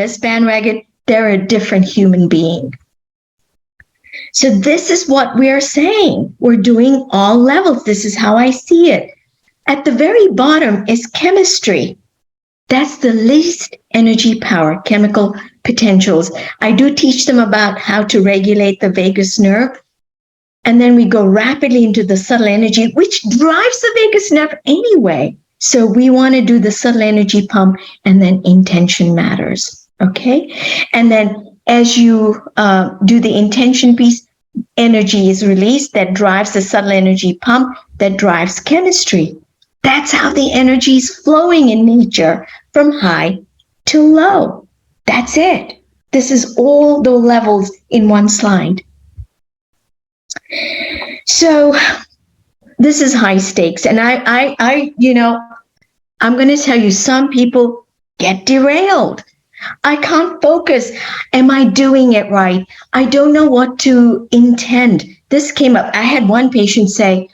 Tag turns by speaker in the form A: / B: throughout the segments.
A: this bandwagon, they're a different human being. So this is what we are saying. We're doing all levels. This is how I see it. At the very bottom is chemistry. That's the least energy power, chemical potentials. I do teach them about how to regulate the vagus nerve. And then we go rapidly into the subtle energy, which drives the vagus nerve anyway. So we want to do the subtle energy pump, and then intention matters. Okay. And then as you do the intention piece, energy is released that drives the subtle energy pump that drives chemistry. That's how the energy is flowing in nature from high to low. That's it. This is all the levels in one slide. So this is high stakes. And I'm going to tell you, some people get derailed. I can't focus. Am I doing it right? I don't know what to intend. This came up. I had one patient say,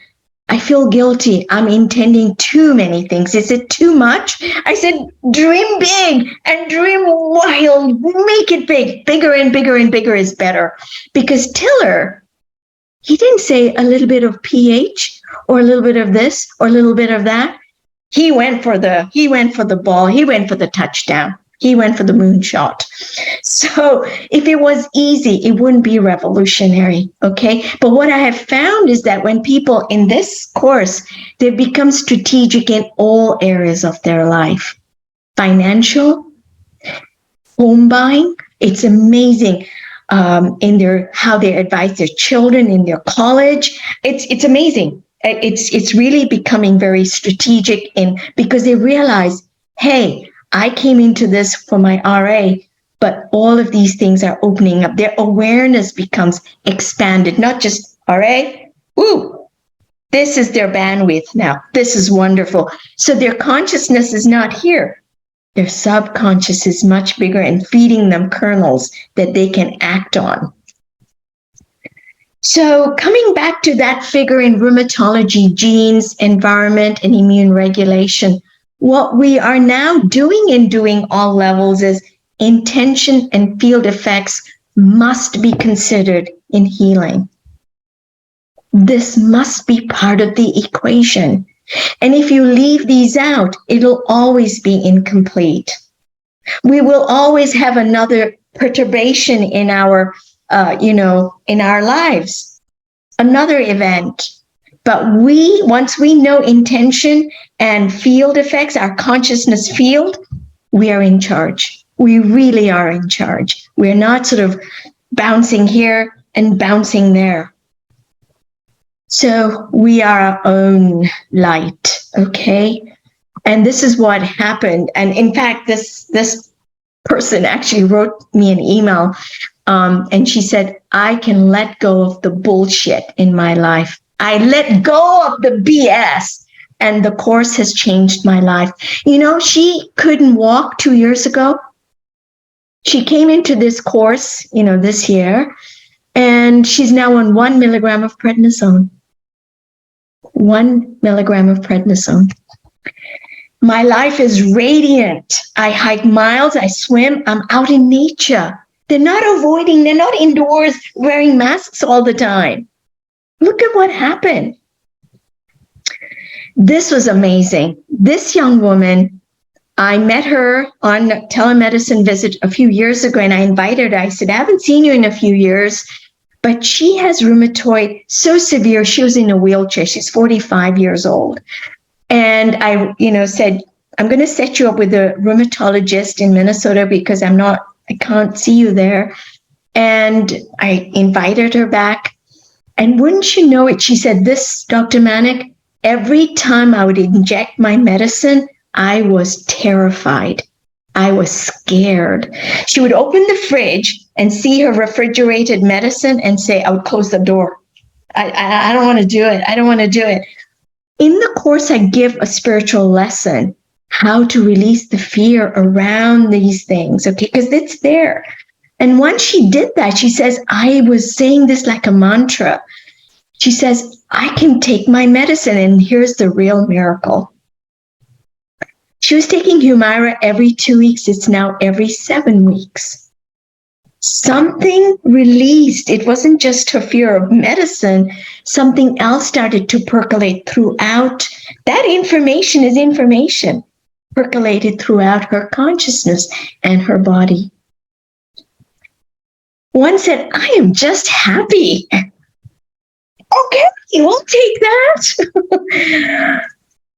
A: I feel guilty. I'm intending too many things. Is it too much? I said, dream big and dream wild. Make it big. Bigger and bigger and bigger is better. Because Tiller, he didn't say a little bit of pH or a little bit of this or a little bit of that. He went for the ball. He went for the touchdown. He went for the moonshot. So if it was easy, it wouldn't be revolutionary, okay? But what I have found is that when people in this course, they become strategic in all areas of their life. Financial, home buying, it's amazing. In how they advise their children in their college. It's amazing. It's really becoming very strategic because they realize, hey, I came into this for my RA, but all of these things are opening up. Their awareness becomes expanded, not just RA. Ooh, this is their bandwidth now. This is wonderful. So their consciousness is not here. Their subconscious is much bigger and feeding them kernels that they can act on. So coming back to that figure in rheumatology, genes, environment, and immune regulation, what we are now doing all levels is intention and field effects must be considered in healing. This must be part of the equation. And if you leave these out, it'll always be incomplete. We will always have another perturbation in our, in our lives, another event. But once we know intention and field effects, our consciousness field, we are in charge. We really are in charge. We're not sort of bouncing here and bouncing there. So we are our own light, okay? And this is what happened. And in fact, this person actually wrote me an email, and she said, I can let go of the bullshit in my life. I let go of the BS, and the course has changed my life. You know, she couldn't walk 2 years ago. She came into this course, this year, and she's now on 1 milligram of prednisone. 1 milligram of prednisone. My life is radiant. I hike miles, I swim, I'm out in nature. They're not indoors wearing masks all the time. Look at what happened. This was amazing. This young woman, I met her on a telemedicine visit a few years ago, and I invited her. I said, I haven't seen you in a few years, but she has rheumatoid so severe, she was in a wheelchair. She's 45 years old. And I, said, I'm going to set you up with a rheumatologist in Minnesota because I can't see you there. And I invited her back. And wouldn't you know it, she said, this, Dr. Manek, every time I would inject my medicine, I was terrified. I was scared. She would open the fridge and see her refrigerated medicine and say, I would close the door. I don't want to do it. I don't want to do it. In the course, I give a spiritual lesson, how to release the fear around these things, okay, because it's there. And once she did that, she says, I was saying this like a mantra. She says, I can take my medicine, and here's the real miracle. She was taking Humira every 2 weeks. It's now every 7 weeks. Something released. It wasn't just her fear of medicine. Something else started to percolate throughout. That information is information percolated throughout her consciousness and her body. One said, I am just happy. Okay, we'll take that.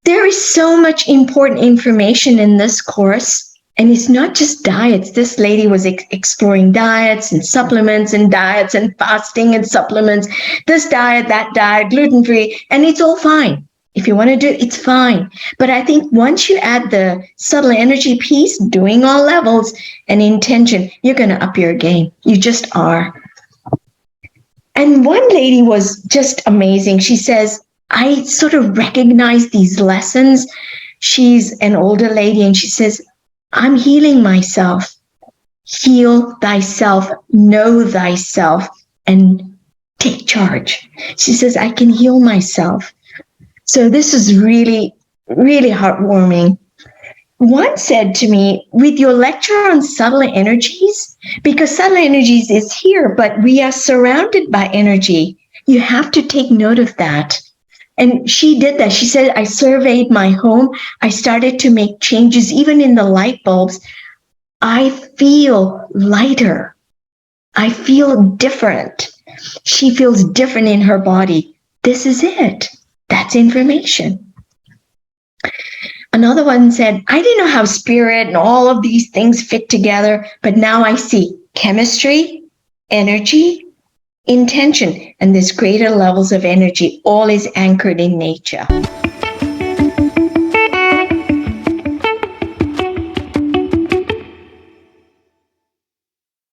A: There is so much important information in this course. And it's not just diets. This lady was exploring diets and supplements and diets and fasting and supplements. This diet, that diet, gluten-free, and it's all fine. If you want to do it, it's fine. But I think once you add the subtle energy piece, doing all levels, and intention, you're going to up your game. You just are. And one lady was just amazing. She says, I sort of recognize these lessons. She's an older lady, and she says, I'm healing myself. Heal thyself, know thyself, and take charge. She says, I can heal myself. So this is really, really heartwarming. One said to me, with your lecture on subtle energies, because subtle energies is here, but we are surrounded by energy. You have to take note of that. And she did that. She said, I surveyed my home. I started to make changes, even in the light bulbs. I feel lighter. I feel different. She feels different in her body. This is it. That's information. Another one said, I didn't know how spirit and all of these things fit together, but now I see chemistry, energy, intention, and there's greater levels of energy. All is anchored in nature.